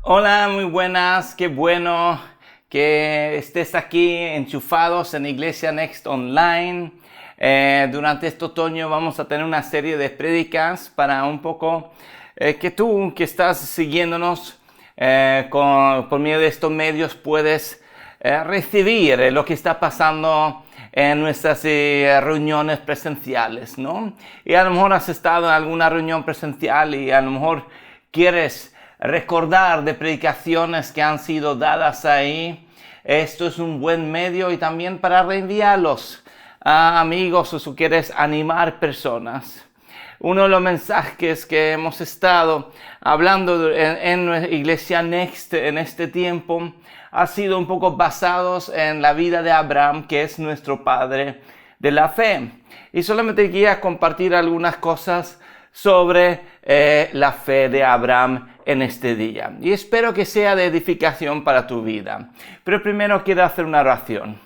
Hola, muy buenas, qué bueno que estés aquí enchufados en Iglesia Next Online. Durante este otoño vamos a tener una serie de prédicas para un poco que tú que estás siguiéndonos por medio de estos medios puedes recibir lo que está pasando en nuestras reuniones presenciales, ¿no? Y a lo mejor has estado en alguna reunión presencial y a lo mejor quieres recordar de predicaciones que han sido dadas ahí. Esto es un buen medio y también para reenviarlos a amigos o si quieres animar personas. Uno de los mensajes que hemos estado hablando en Iglesia Next en este tiempo ha sido un poco basados en la vida de Abraham, que es nuestro padre de la fe. Y solamente quería compartir algunas cosas sobre la fe de Abraham en este día. Y espero que sea de edificación para tu vida. Pero primero quiero hacer una oración.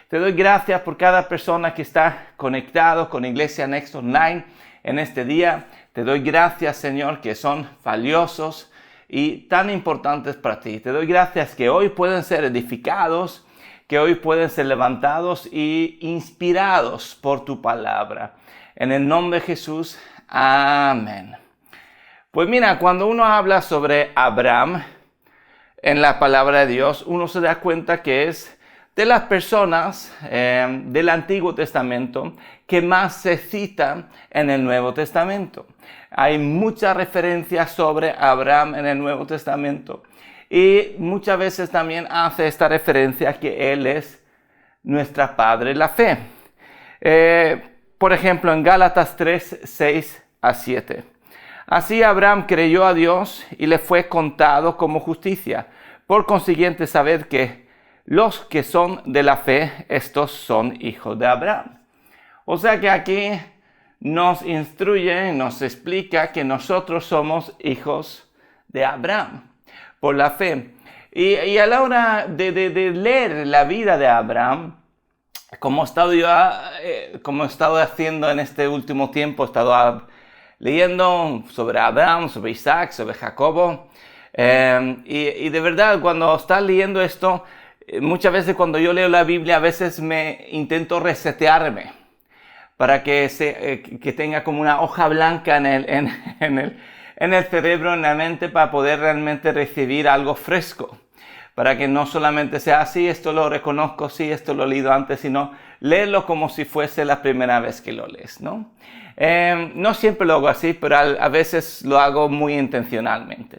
Te doy gracias por cada persona que está conectado con Iglesia Next Online en este día. Te doy gracias, Señor, que son valiosos y tan importantes para ti. Te doy gracias que hoy pueden ser edificados, que hoy pueden ser levantados y inspirados por tu palabra. En el nombre de Jesús, amén. Pues mira, cuando uno habla sobre Abraham en la palabra de Dios, uno se da cuenta que es de las personas del Antiguo Testamento que más se cita en el Nuevo Testamento. Hay muchas referencias sobre Abraham en el Nuevo Testamento y muchas veces también hace esta referencia que él es nuestra padre de la fe. Por ejemplo, en Gálatas 3, 6 a 7. Así Abraham creyó a Dios y le fue contado como justicia. Por consiguiente, sabed que los que son de la fe, estos son hijos de Abraham. O sea que aquí nos instruye, nos explica que nosotros somos hijos de Abraham por la fe. Y a la hora de leer la vida de Abraham, como he estado haciendo en este último tiempo, he estado leyendo sobre Abraham, sobre Isaac, sobre Jacobo. Y de verdad, cuando estás leyendo esto, muchas veces cuando yo leo la Biblia, a veces me intento resetearme para que tenga como una hoja blanca en el cerebro, en la mente, para poder realmente recibir algo fresco. Para que no solamente sea así, esto lo reconozco, sí, esto lo he leído antes, sino leerlo como si fuese la primera vez que lo lees, ¿no? No siempre lo hago así, pero a veces lo hago muy intencionalmente.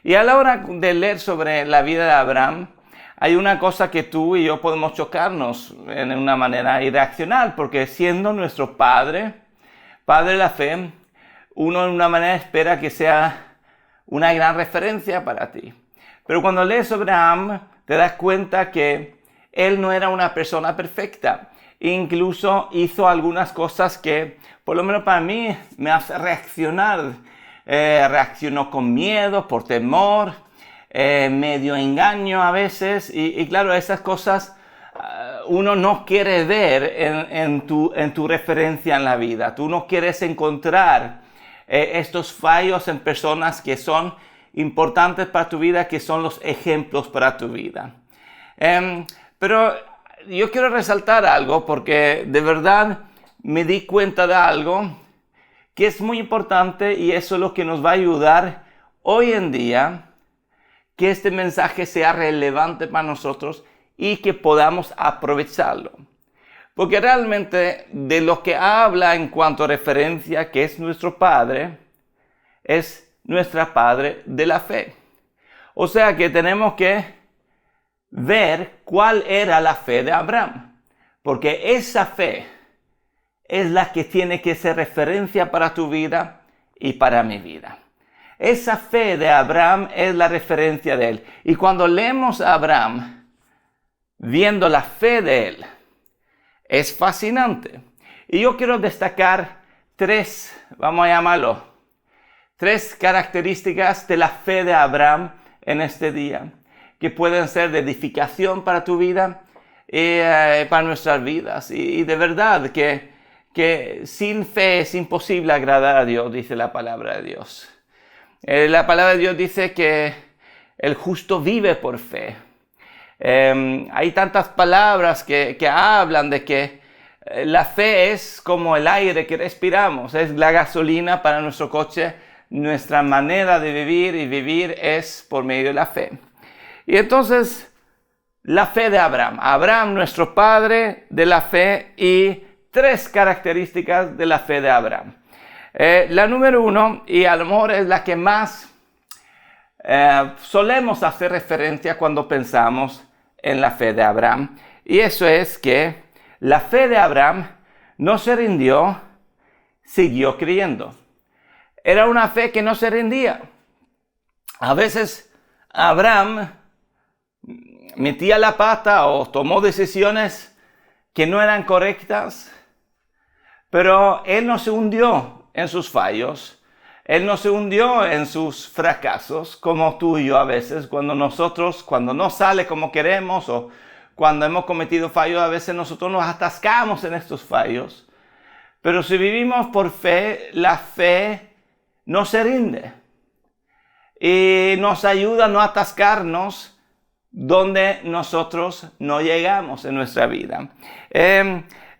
Y a la hora de leer sobre la vida de Abraham, hay una cosa que tú y yo podemos chocarnos en una manera y reaccionar, porque siendo nuestro padre de la fe, uno en una manera espera que sea una gran referencia para ti. Pero cuando lees sobre Abraham, te das cuenta que él no era una persona perfecta. Incluso hizo algunas cosas que, por lo menos para mí, me hace reaccionar. Reaccionó con miedo, por temor, medio engaño a veces. Y claro, esas cosas uno no quiere ver en tu referencia en la vida. Tú no quieres encontrar estos fallos en personas que son importantes para tu vida, que son los ejemplos para tu vida. Pero yo quiero resaltar algo porque de verdad me di cuenta de algo que es muy importante y eso es lo que nos va a ayudar hoy en día que este mensaje sea relevante para nosotros y que podamos aprovecharlo. Porque realmente de lo que habla en cuanto a referencia, que es nuestro Padre, es nuestra padre de la fe. O sea que tenemos que ver cuál era la fe de Abraham. Porque esa fe es la que tiene que ser referencia para tu vida y para mi vida. Esa fe de Abraham es la referencia de él. Y cuando leemos a Abraham, viendo la fe de él, es fascinante. Y yo quiero destacar tres, vamos a llamarlo, tres características de la fe de Abraham en este día, que pueden ser de edificación para tu vida y para nuestras vidas. Y de verdad que sin fe es imposible agradar a Dios, dice la palabra de Dios. La palabra de Dios dice que el justo vive por fe. Hay tantas palabras que hablan de que la fe es como el aire que respiramos, es la gasolina para nuestro coche. Nuestra manera de vivir y vivir es por medio de la fe. Y entonces, la fe de Abraham. Abraham, nuestro padre de la fe, y 3 características de la fe de Abraham. La número 1, y a lo mejor es la que más solemos hacer referencia cuando pensamos en la fe de Abraham, y eso es que la fe de Abraham no se rindió, siguió creyendo. Era una fe que no se rendía. A veces Abraham metía la pata o tomó decisiones que no eran correctas, pero él no se hundió en sus fallos. Él no se hundió en sus fracasos, como tú y yo a veces, cuando no sale como queremos o cuando hemos cometido fallos, a veces nosotros nos atascamos en estos fallos. Pero si vivimos por fe, la fe no se rinde y nos ayuda a no atascarnos donde nosotros no llegamos en nuestra vida.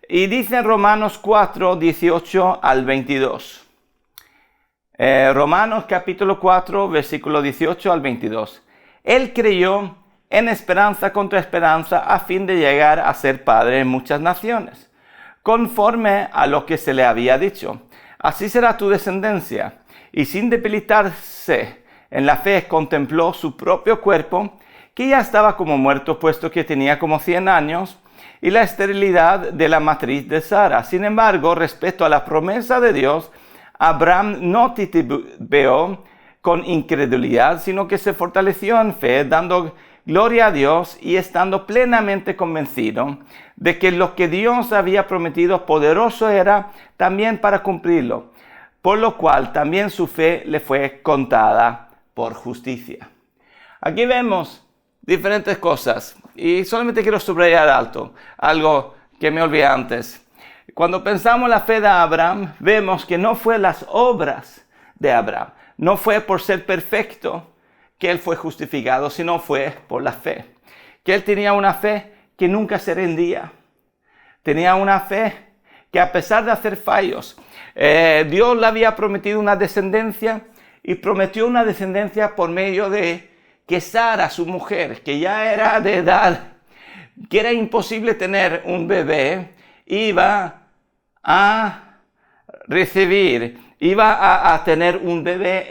Y dice Romanos 4, 18 al 22. Romanos capítulo 4, versículo 18 al 22. Él creyó en esperanza contra esperanza a fin de llegar a ser padre de muchas naciones, conforme a lo que se le había dicho. Así será tu descendencia. Y sin debilitarse en la fe contempló su propio cuerpo, que ya estaba como muerto, puesto que tenía como 100 años, y la esterilidad de la matriz de Sara. Sin embargo, respecto a la promesa de Dios, Abraham no titubeó con incredulidad, sino que se fortaleció en fe, dando gloria a Dios y estando plenamente convencido de que lo que Dios había prometido poderoso era también para cumplirlo, por lo cual también su fe le fue contada por justicia. Aquí vemos diferentes cosas y solamente quiero subrayar algo que me olvidé antes. Cuando pensamos en la fe de Abraham, vemos que no fue las obras de Abraham, no fue por ser perfecto que él fue justificado, sino fue por la fe. Que él tenía una fe que nunca se rendía. Tenía una fe que a pesar de hacer fallos, Dios le había prometido una descendencia y prometió una descendencia por medio de que Sara, su mujer, que ya era de edad, que era imposible tener un bebé, iba a recibir, iba a tener un bebé,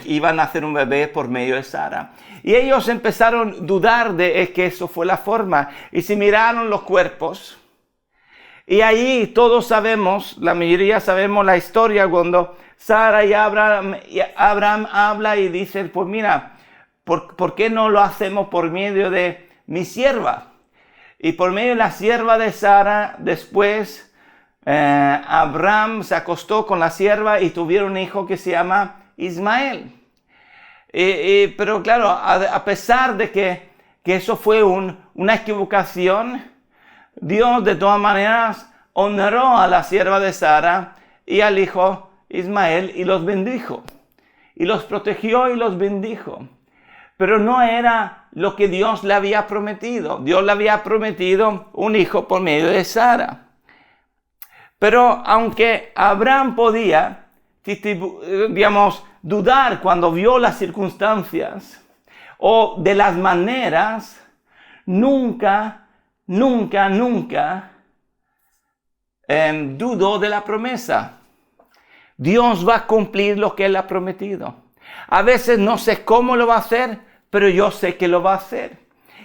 iba a nacer un bebé por medio de Sara. Y ellos empezaron a dudar de que eso fue la forma. Y se miraron los cuerpos. Y ahí todos sabemos, la mayoría sabemos la historia cuando Sara y Abraham habla y dice, pues mira, ¿por qué no lo hacemos por medio de mi sierva? Y por medio de la sierva de Sara, después Abraham se acostó con la sierva y tuvieron un hijo que se llama Ismael. Pero claro, a pesar de que eso fue una equivocación, Dios de todas maneras honró a la sierva de Sara y al hijo Ismael y los bendijo. Y los protegió y los bendijo. Pero no era lo que Dios le había prometido. Dios le había prometido un hijo por medio de Sara. Pero aunque Abraham podía, dudar cuando vio las circunstancias o de las maneras, nunca dudó de la promesa. Dios va a cumplir lo que Él ha prometido. A veces no sé cómo lo va a hacer, pero yo sé que lo va a hacer.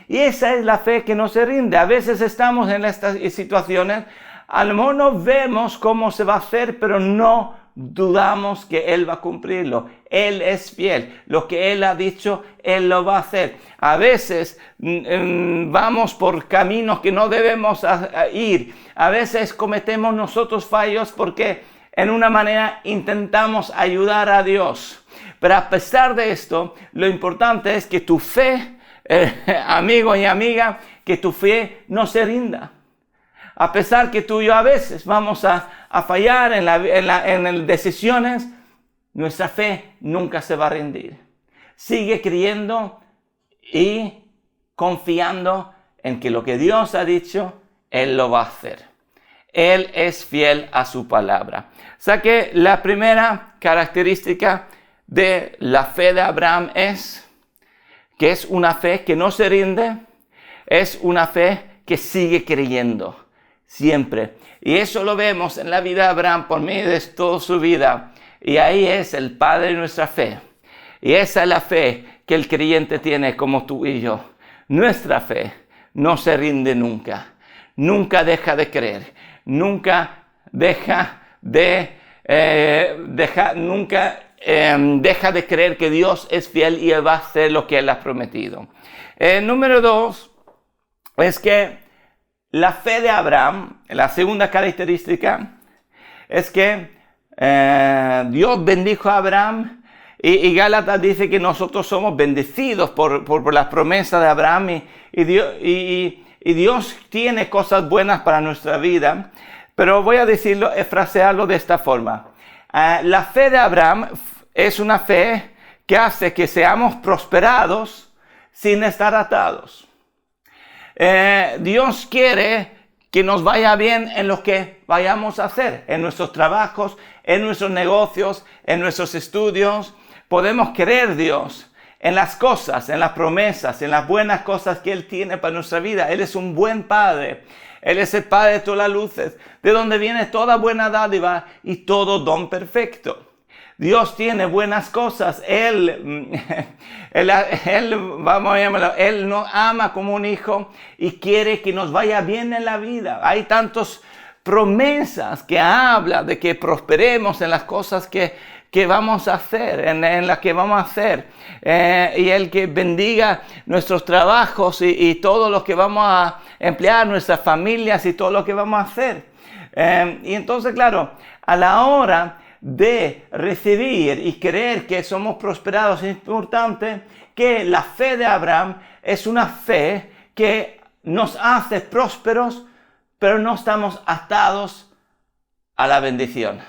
Y esa es la fe que no se rinde. A veces estamos en estas situaciones, a lo mejor no vemos cómo se va a hacer, pero no dudamos que Él va a cumplirlo. Él es fiel. Lo que Él ha dicho, Él lo va a hacer. A veces vamos por caminos que no debemos ir. A veces cometemos nosotros fallos porque en una manera intentamos ayudar a Dios. Pero a pesar de esto, lo importante es que tu fe, amigo y amiga, que tu fe no se rinda. A pesar que tú y yo a veces vamos a fallar en decisiones, nuestra fe nunca se va a rendir. Sigue creyendo y confiando en que lo que Dios ha dicho, Él lo va a hacer. Él es fiel a su palabra. O sea que la primera característica de la fe de Abraham es que es una fe que no se rinde, es una fe que sigue creyendo siempre. Y eso lo vemos en la vida de Abraham por medio de toda su vida. Y ahí es el padre de nuestra fe. Y esa es la fe que el creyente tiene como tú y yo. Nuestra fe no se rinde nunca. Nunca deja de creer. Nunca deja de creer que Dios es fiel y Él va a hacer lo que Él ha prometido. Número 2 es que la fe de Abraham, la segunda característica, es que Dios bendijo a Abraham y Gálatas dice que nosotros somos bendecidos por las promesas de Abraham y Dios tiene cosas buenas para nuestra vida, pero voy a frasearlo de esta forma. La fe de Abraham es una fe que hace que seamos prosperados sin estar atados. Dios quiere que nos vaya bien en lo que vayamos a hacer, en nuestros trabajos, en nuestros negocios, en nuestros estudios. Podemos creer Dios en las cosas, en las promesas, en las buenas cosas que Él tiene para nuestra vida. Él es un buen Padre. Él es el Padre de todas las luces, de donde viene toda buena dádiva y todo don perfecto. Dios tiene buenas cosas. Él nos ama como un hijo y quiere que nos vaya bien en la vida. Hay tantas promesas que habla de que prosperemos en las cosas que vamos a hacer, en las que vamos a hacer. Y Él que bendiga nuestros trabajos y todo lo que vamos a emplear, nuestras familias y todo lo que vamos a hacer. Y entonces, claro, a la hora de recibir y creer que somos prosperados, es importante que la fe de Abraham es una fe que nos hace prósperos, pero no estamos atados a la bendición.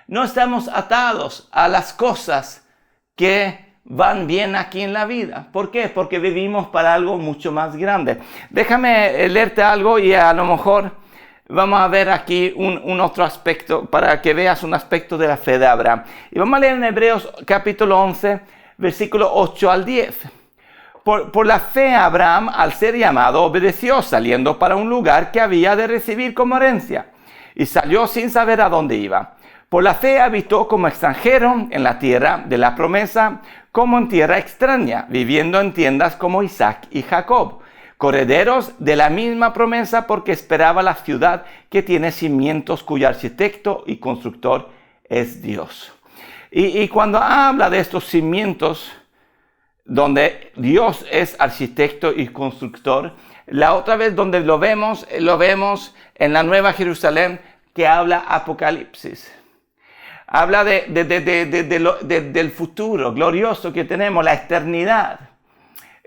No estamos atados a las cosas que van bien aquí en la vida. ¿Por qué? Porque vivimos para algo mucho más grande. Déjame leerte algo y a lo mejor vamos a ver aquí un otro aspecto para que veas un aspecto de la fe de Abraham. Y vamos a leer en Hebreos capítulo 11, versículo 8 al 10. Por la fe Abraham, al ser llamado, obedeció, saliendo para un lugar que había de recibir como herencia. Y salió sin saber a dónde iba. Por la fe habitó como extranjero en la tierra de la promesa, como en tierra extraña, viviendo en tiendas como Isaac y Jacob, correderos de la misma promesa, porque esperaba la ciudad que tiene cimientos, cuyo arquitecto y constructor es Dios. Y cuando habla de estos cimientos, donde Dios es arquitecto y constructor, la otra vez donde lo vemos en la Nueva Jerusalén, que habla Apocalipsis. Habla del futuro glorioso que tenemos, la eternidad.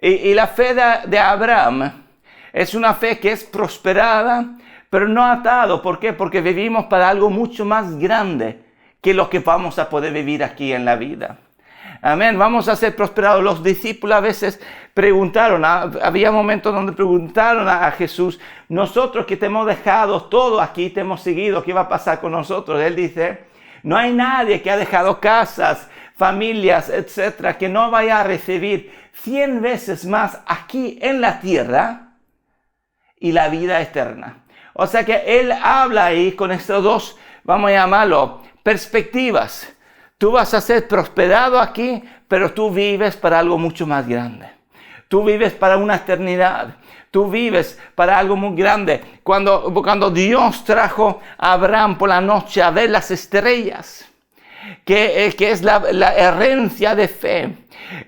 Y la fe de Abraham es una fe que es prosperada, pero no atado. ¿Por qué? Porque vivimos para algo mucho más grande que lo que vamos a poder vivir aquí en la vida. Amén. Vamos a ser prosperados. Los discípulos a veces preguntaron, había momentos donde preguntaron a Jesús, nosotros que te hemos dejado todo aquí, te hemos seguido, ¿qué va a pasar con nosotros? Él dice, no hay nadie que ha dejado casas, familias, etcétera, que no vaya a recibir 100 veces más aquí en la tierra y la vida eterna. O sea que Él habla ahí con estos dos, vamos a llamarlo, perspectivas. Tú vas a ser prosperado aquí, pero tú vives para algo mucho más grande. Tú vives para una eternidad. Tú vives para algo muy grande. Cuando Dios trajo a Abraham por la noche a ver las estrellas, que es la herencia de fe,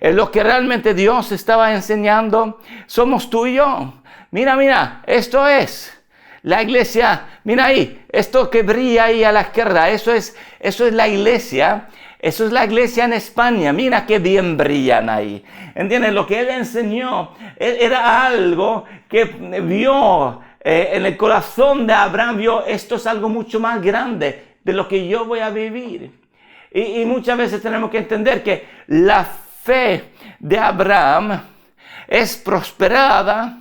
lo que realmente Dios estaba enseñando, somos tú y yo. Mira, esto es la iglesia. Mira ahí, esto que brilla ahí a la izquierda, eso es la iglesia. Eso es la iglesia en España. Mira qué bien brillan ahí. ¿Entiendes? Lo que Él enseñó era algo que vio en el corazón de Abraham. Vio, esto es algo mucho más grande de lo que yo voy a vivir. Y muchas veces tenemos que entender que la fe de Abraham es prosperada,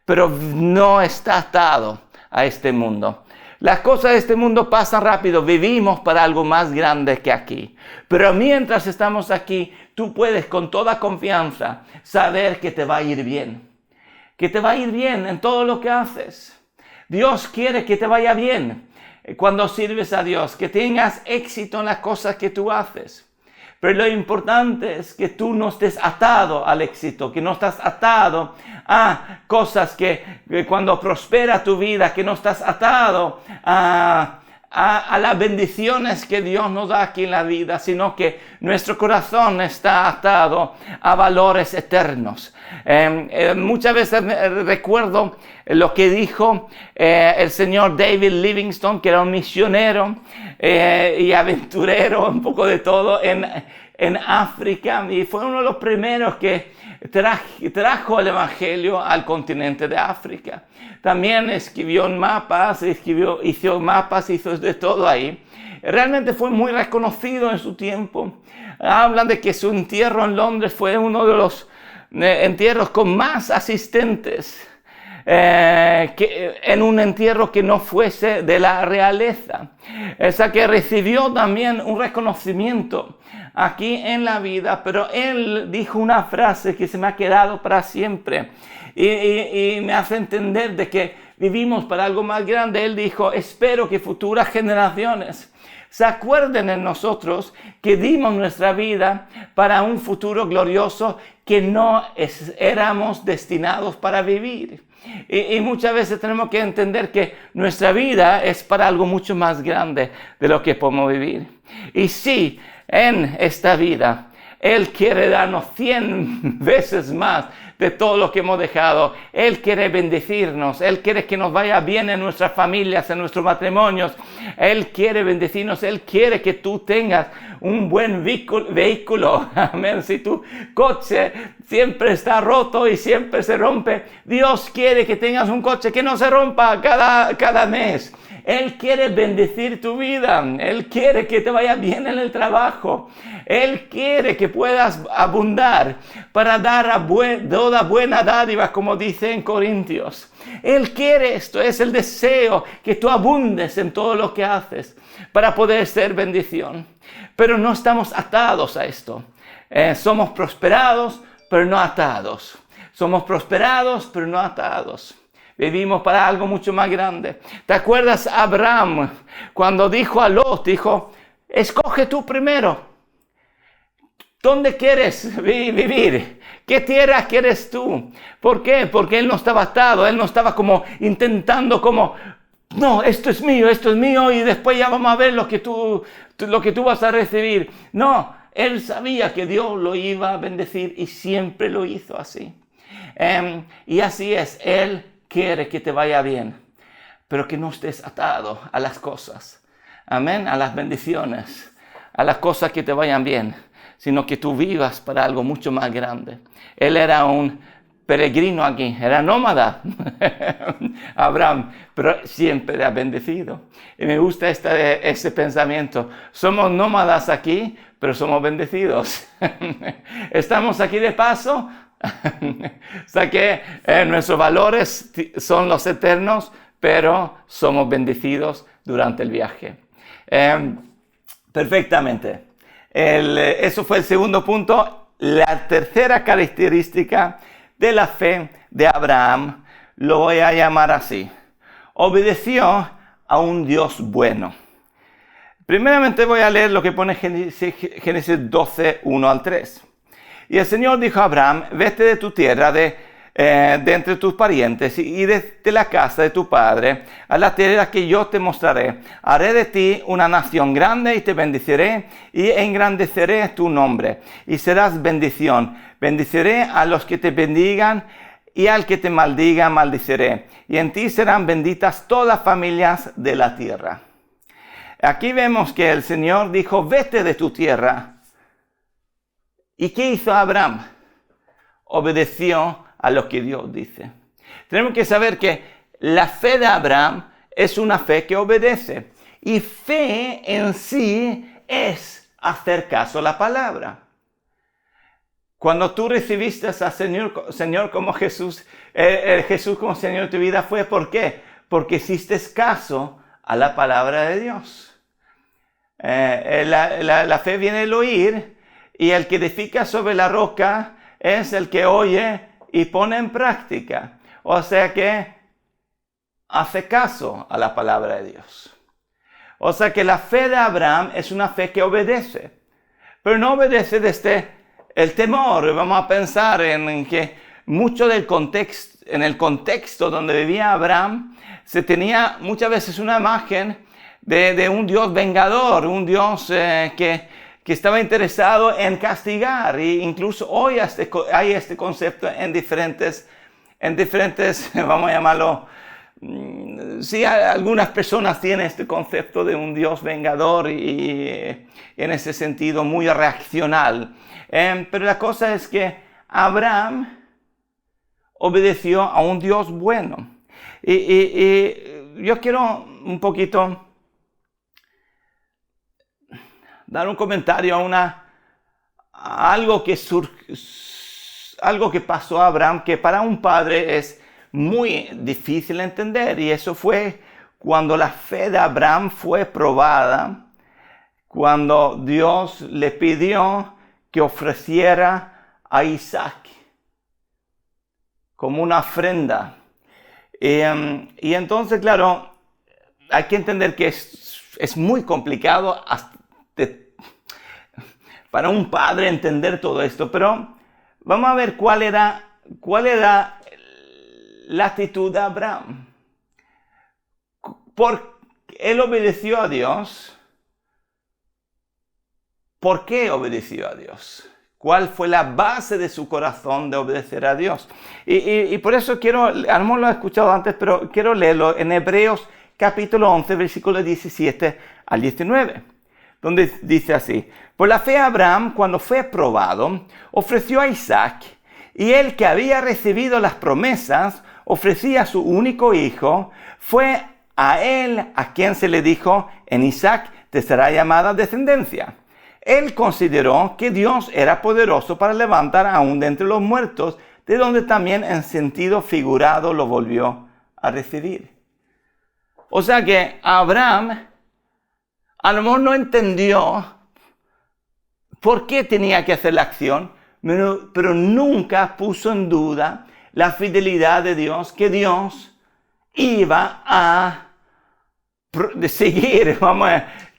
pero no está atado a este mundo. Las cosas de este mundo pasan rápido, vivimos para algo más grande que aquí. Pero mientras estamos aquí, tú puedes con toda confianza saber que te va a ir bien. Que te va a ir bien en todo lo que haces. Dios quiere que te vaya bien cuando sirves a Dios, que tengas éxito en las cosas que tú haces. Pero lo importante es que tú no estés atado al éxito, que no estás atado a cosas que cuando prospera tu vida, que no estás atado a las bendiciones que Dios nos da aquí en la vida, sino que nuestro corazón está atado a valores eternos. Muchas veces recuerdo lo que dijo el señor David Livingstone, que era un misionero y aventurero, un poco de todo en África, y fue uno de los primeros que trajo el evangelio al continente de África. También escribió mapas, hizo de todo ahí. Realmente fue muy reconocido en su tiempo. Hablan de que su entierro en Londres fue uno de los entierros con más asistentes en un entierro que no fuese de la realeza. O sea que recibió también un reconocimiento aquí en la vida, pero él dijo una frase que se me ha quedado para siempre y me hace entender de que vivimos para algo más grande. Él dijo: espero que futuras generaciones se acuerden en nosotros que dimos nuestra vida para un futuro glorioso que no éramos destinados para vivir. Y muchas veces tenemos que entender que nuestra vida es para algo mucho más grande de lo que podemos vivir. Y sí, en esta vida Él quiere darnos 100 veces más de todo lo que hemos dejado. Él quiere bendecirnos. Él quiere que nos vaya bien en nuestras familias, en nuestros matrimonios. Él quiere bendecirnos. Él quiere que tú tengas un buen vehículo. Amén. Si tu coche siempre está roto y siempre se rompe, Dios quiere que tengas un coche que no se rompa cada mes. Él quiere bendecir tu vida. Él quiere que te vaya bien en el trabajo. Él quiere que puedas abundar para dar toda buena dádiva, como dice en Corintios. Él quiere esto, es el deseo que tú abundes en todo lo que haces para poder ser bendición. Pero no estamos atados a esto. Somos prosperados, pero no atados. Somos prosperados, pero no atados. Vivimos para algo mucho más grande. ¿Te acuerdas Abraham cuando dijo a Lot, dijo: escoge tú primero? ¿Dónde quieres vivir? ¿Qué tierra quieres tú? ¿Por qué? Porque él no estaba atado, él no estaba como intentando no, esto es mío y después ya vamos a ver lo que tú vas a recibir. No, él sabía que Dios lo iba a bendecir y siempre lo hizo así. Y así es, Él quiere que te vaya bien, pero que no estés atado a las cosas. Amén, a las bendiciones, a las cosas que te vayan bien, sino que tú vivas para algo mucho más grande. Él era un peregrino aquí, era nómada, Abraham, pero siempre ha bendecido. Y me gusta ese pensamiento. Somos nómadas aquí, pero somos bendecidos. Estamos aquí de paso. O sea que nuestros valores son los eternos, pero somos bendecidos durante el viaje. Perfectamente. Eso fue el segundo punto. La tercera característica de la fe de Abraham lo voy a llamar así: obedeció a un Dios bueno. Primeramente voy a leer lo que pone Génesis 12, 1 al 3. Y el Señor dijo a Abraham: vete de tu tierra, de entre tus parientes y de la casa de tu padre, a la tierra que yo te mostraré. Haré de ti una nación grande y te bendeciré y engrandeceré tu nombre y serás bendición. Bendeciré a los que te bendigan y al que te maldiga maldiciré. Y en ti serán benditas todas las familias de la tierra. Aquí vemos que el Señor dijo: vete de tu tierra. ¿Y qué hizo Abraham? Obedeció a lo que Dios dice. Tenemos que saber que la fe de Abraham es una fe que obedece. Y fe en sí es hacer caso a la palabra. Cuando tú recibiste al Señor como Jesús, Jesús como Señor de tu vida, ¿fue por qué? Porque hiciste caso a la palabra de Dios. La fe viene del oír, y el que edifica sobre la roca es el que oye y pone en práctica. O sea que hace caso a la palabra de Dios. O sea que la fe de Abraham es una fe que obedece. Pero no obedece desde el temor. Vamos a pensar en que mucho del contexto, en el contexto donde vivía Abraham, se tenía muchas veces una imagen de un Dios vengador, un Dios que estaba interesado en castigar. E incluso hoy hay este concepto en diferentes, vamos a llamarlo, sí, algunas personas tienen este concepto de un Dios vengador y en ese sentido muy reaccional. Pero la cosa es que Abraham obedeció a un Dios bueno. Y yo quiero un poquito dar un comentario a algo que pasó a Abraham, que para un padre es muy difícil entender, y eso fue cuando la fe de Abraham fue probada, cuando Dios le pidió que ofreciera a Isaac como una ofrenda. Y entonces, claro, hay que entender que es muy complicado para un padre entender todo esto, pero vamos a ver cuál era la actitud de Abraham. Él obedeció a Dios. ¿Por qué obedeció a Dios? ¿Cuál fue la base de su corazón de obedecer a Dios? Y por eso a lo mejor lo he escuchado antes, pero quiero leerlo en Hebreos capítulo 11, versículos 17 al 19, donde dice así: por la fe Abraham, cuando fue probado, ofreció a Isaac, y él que había recibido las promesas, ofrecía a su único hijo. Fue a él a quien se le dijo: en Isaac te será llamada descendencia. Él consideró que Dios era poderoso para levantar aún de entre los muertos, de donde también en sentido figurado lo volvió a recibir. O sea que Abraham a lo mejor no entendió por qué tenía que hacer la acción, pero nunca puso en duda la fidelidad de Dios, que Dios iba a seguir,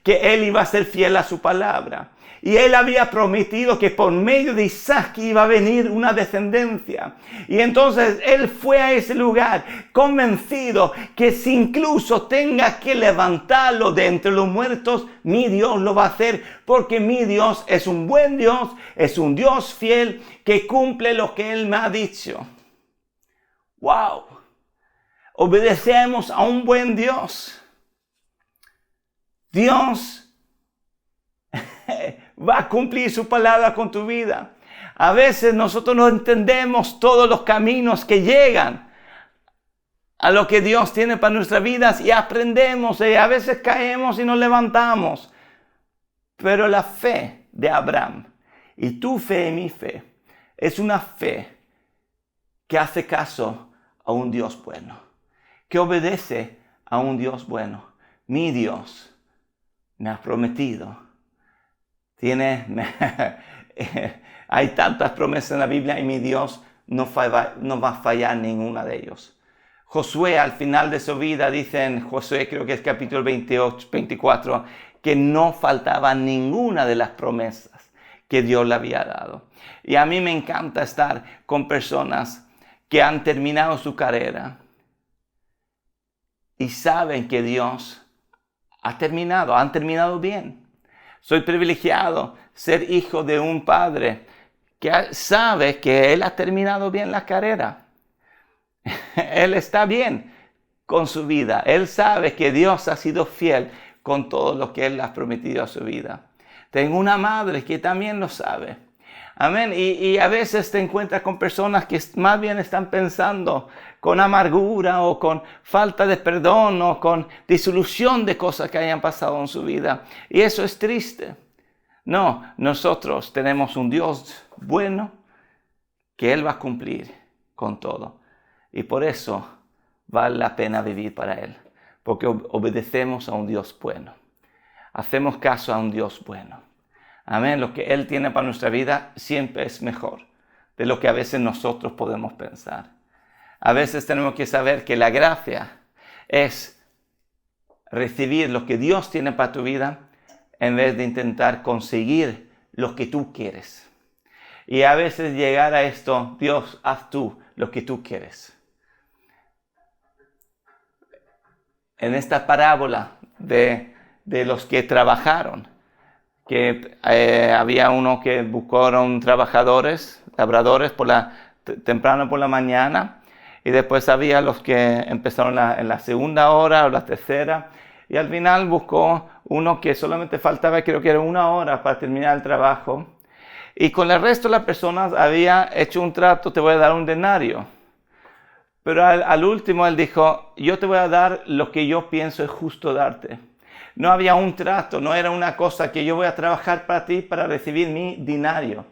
que Él iba a ser fiel a su palabra. Y Él había prometido que por medio de Isaac iba a venir una descendencia. Y entonces Él fue a ese lugar convencido que si incluso tenga que levantarlo de entre los muertos, mi Dios lo va a hacer, porque mi Dios es un buen Dios, es un Dios fiel que cumple lo que Él me ha dicho. ¡Wow! Obedecemos a un buen Dios. Dios va a cumplir su palabra con tu vida. A veces nosotros no entendemos todos los caminos que llegan a lo que Dios tiene para nuestras vidas, y aprendemos, y a veces caemos y nos levantamos. Pero la fe de Abraham, y tu fe y mi fe, es una fe que hace caso a un Dios bueno, que obedece a un Dios bueno. Mi Dios me ha prometido. Hay tantas promesas en la Biblia, y mi Dios no va a fallar ninguna de ellos. Josué, al final de su vida, dice en Josué, creo que es capítulo 24, que no faltaba ninguna de las promesas que Dios le había dado. Y a mí me encanta estar con personas que han terminado su carrera y saben que Dios han terminado bien. Soy privilegiado ser hijo de un padre que sabe que él ha terminado bien la carrera. Él está bien con su vida. Él sabe que Dios ha sido fiel con todo lo que Él ha prometido a su vida. Tengo una madre que también lo sabe. Amén. Y a veces te encuentras con personas que más bien están pensando con amargura o con falta de perdón o con disolución de cosas que hayan pasado en su vida. Y eso es triste. No, nosotros tenemos un Dios bueno, que Él va a cumplir con todo. Y por eso vale la pena vivir para Él, porque obedecemos a un Dios bueno. Hacemos caso a un Dios bueno. Amén. Lo que Él tiene para nuestra vida siempre es mejor de lo que a veces nosotros podemos pensar. A veces tenemos que saber que la gracia es recibir lo que Dios tiene para tu vida en vez de intentar conseguir lo que tú quieres. Y a veces llegar a esto, Dios, haz tú lo que tú quieres. En esta parábola de los que trabajaron, que había uno que buscaron labradores temprano por la mañana, y después había los que empezaron en la segunda hora o la tercera, y al final buscó uno que solamente faltaba, creo que era 1 hora para terminar el trabajo, y con el resto de las personas había hecho un trato: te voy a dar un denario. Pero al último él dijo: yo te voy a dar lo que yo pienso es justo darte. No había un trato, no era una cosa que yo voy a trabajar para ti para recibir mi denario.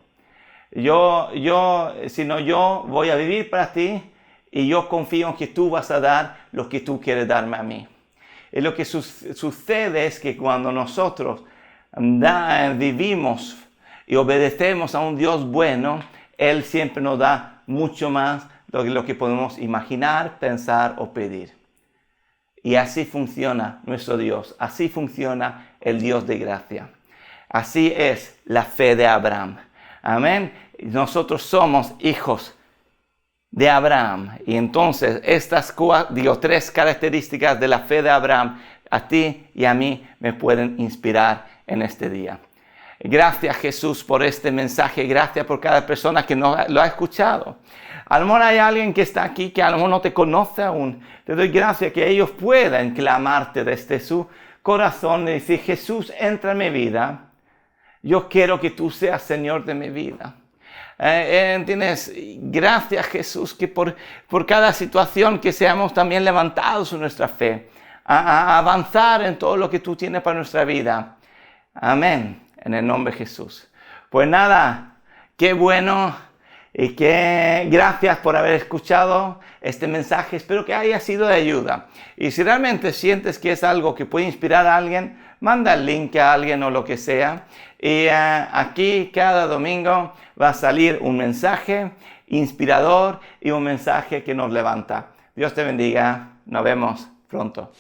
Sino yo voy a vivir para ti y yo confío en que tú vas a dar lo que tú quieres darme a mí. Y lo que sucede es que cuando nosotros vivimos y obedecemos a un Dios bueno, Él siempre nos da mucho más de lo que podemos imaginar, pensar o pedir. Y así funciona nuestro Dios, así funciona el Dios de gracia. Así es la fe de Abraham. Amén. Nosotros somos hijos de Abraham. Y entonces estas 3 características de la fe de Abraham a ti y a mí me pueden inspirar en este día. Gracias, Jesús, por este mensaje. Gracias por cada persona que lo ha escuchado. A lo mejor hay alguien que está aquí que a lo mejor no te conoce aún. Te doy gracias que ellos puedan clamarte desde su corazón y decir: Jesús, entra en mi vida. Yo quiero que tú seas Señor de mi vida. ¿Entiendes? Gracias, Jesús, que por cada situación que seamos también levantados en nuestra fe. A avanzar en todo lo que tú tienes para nuestra vida. Amén. En el nombre de Jesús. Pues nada, qué bueno y gracias por haber escuchado este mensaje. Espero que haya sido de ayuda. Y si realmente sientes que es algo que puede inspirar a alguien, manda el link a alguien o lo que sea. Y aquí cada domingo va a salir un mensaje inspirador y un mensaje que nos levanta. Dios te bendiga. Nos vemos pronto.